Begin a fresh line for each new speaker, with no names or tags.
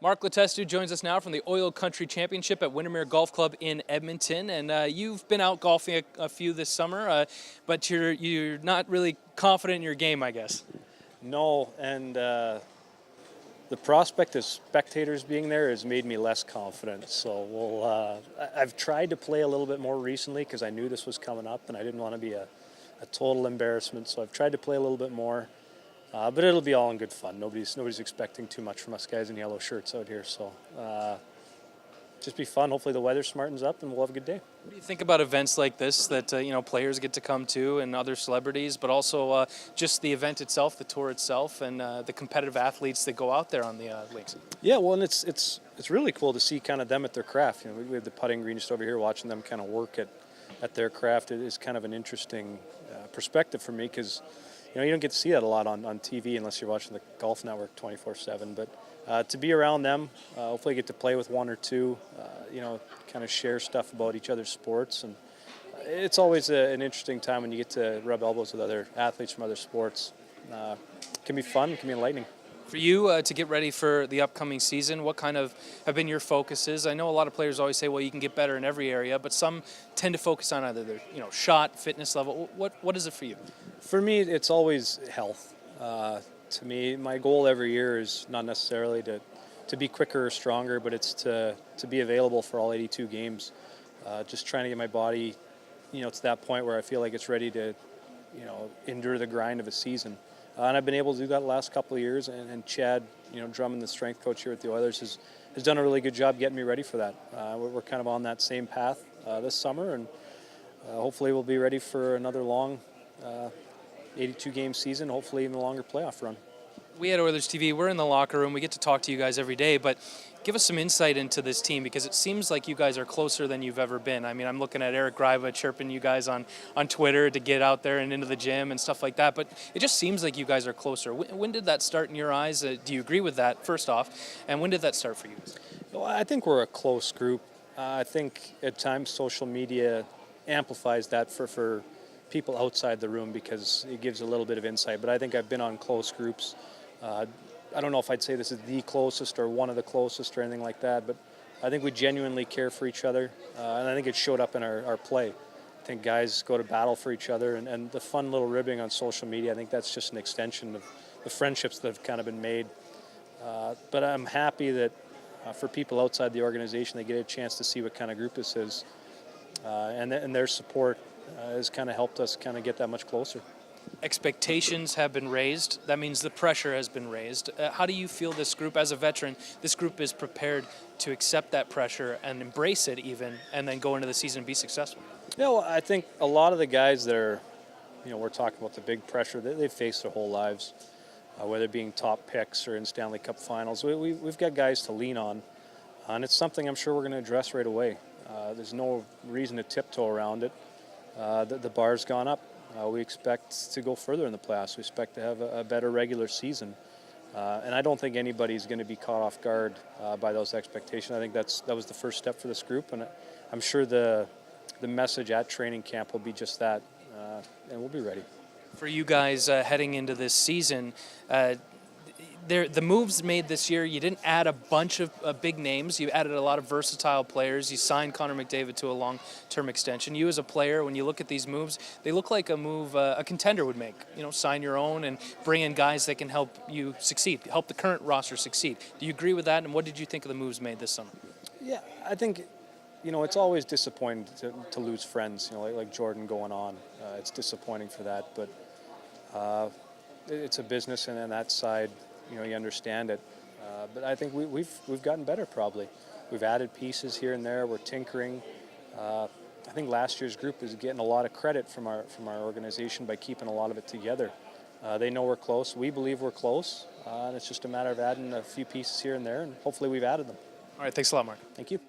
Mark Letestu joins us now from the Oil Country Championship at Windermere Golf Club in Edmonton, and you've been out golfing a few this summer, but you're not really confident in your game, I guess.
No, and the prospect of spectators being there has made me less confident. So I've tried to play a little bit more recently because I knew this was coming up, and I didn't want to be a total embarrassment. So I've tried to play a little bit more. But it'll be all in good fun. Nobody's expecting too much from us guys in yellow shirts out here. So just be fun. Hopefully the weather smartens up and we'll have a good day.
What do you think about events like this that players get to come to and other celebrities, but also just the event itself, the tour itself, and the competitive athletes that go out there on the links?
Yeah, well, and it's really cool to see kind of them at their craft. We have the putting green just over here, watching them kind of work at their craft. It is kind of an interesting perspective for me because you don't get to see that a lot on TV unless you're watching the Golf Network 24/7. But to be around them, hopefully get to play with one or two, kind of share stuff about each other's sports. And it's always an interesting time when you get to rub elbows with other athletes from other sports. It can be fun, it can be enlightening.
For you, to get ready for the upcoming season, what kind of have been your focuses? I know a lot of players always say, well, you can get better in every area, but some tend to focus on either their shot, fitness level. What is it for you?
For me, it's always health. To me, my goal every year is not necessarily to be quicker or stronger, but it's to be available for all 82 games. Just trying to get my body, to that point where I feel like it's ready to, endure the grind of a season. And I've been able to do that the last couple of years, and Chad, Drummond, the strength coach here at the Oilers, has done a really good job getting me ready for that. We're kind of on that same path this summer, and hopefully we'll be ready for another long 82-game season, hopefully even a longer playoff run.
We at Oilers TV, we're in the locker room. We get to talk to you guys every day, but give us some insight into this team because it seems like you guys are closer than you've ever been. I mean, I'm looking at Eric Greiva chirping you guys on Twitter to get out there and into the gym and stuff like that, but it just seems like you guys are closer. When did that start in your eyes? Do you agree with that, first off? And when did that start for you?
Well, I think we're a close group. I think at times social media amplifies that for people outside the room because it gives a little bit of insight, but I think I've been on close groups. I don't know if I'd say this is the closest or one of the closest or anything like that, but I think we genuinely care for each other, and I think it showed up in our play. I think guys go to battle for each other, and the fun little ribbing on social media, I think that's just an extension of the friendships that have kind of been made. But I'm happy that for people outside the organization, they get a chance to see what kind of group this is, and their support has kind of helped us kind of get that much closer.
Expectations have been raised. That means the pressure has been raised. How do you feel this group, as a veteran, this group is prepared to accept that pressure and embrace it even, and then go into the season and be successful?
Well, I think a lot of the guys that are, we're talking about the big pressure that they've faced their whole lives, whether being top picks or in Stanley Cup finals. We've got guys to lean on, and it's something I'm sure we're going to address right away. There's no reason to tiptoe around it. The bar's gone up. We expect to go further in the playoffs. We expect to have a better regular season. And I don't think anybody's going to be caught off guard by those expectations. I think that was the first step for this group, and I'm sure the message at training camp will be just that, and we'll be ready.
For you guys heading into this season, the moves made this year, you didn't add a bunch of big names. You added a lot of versatile players. You signed Connor McDavid to a long-term extension. You as a player, when you look at these moves, they look like a move a contender would make. Sign your own and bring in guys that can help you succeed, help the current roster succeed. Do you agree with that, and what did you think of the moves made this summer?
Yeah, I think, it's always disappointing to lose friends, like Jordan going on. It's disappointing for that, but it's a business, and on that side, you understand it. But I think we've gotten better probably. We've added pieces here and there. We're tinkering. I think last year's group is getting a lot of credit from our organization by keeping a lot of it together. They know we're close. We believe we're close. And it's just a matter of adding a few pieces here and there, and hopefully we've added them.
All right, thanks a lot, Mark.
Thank you.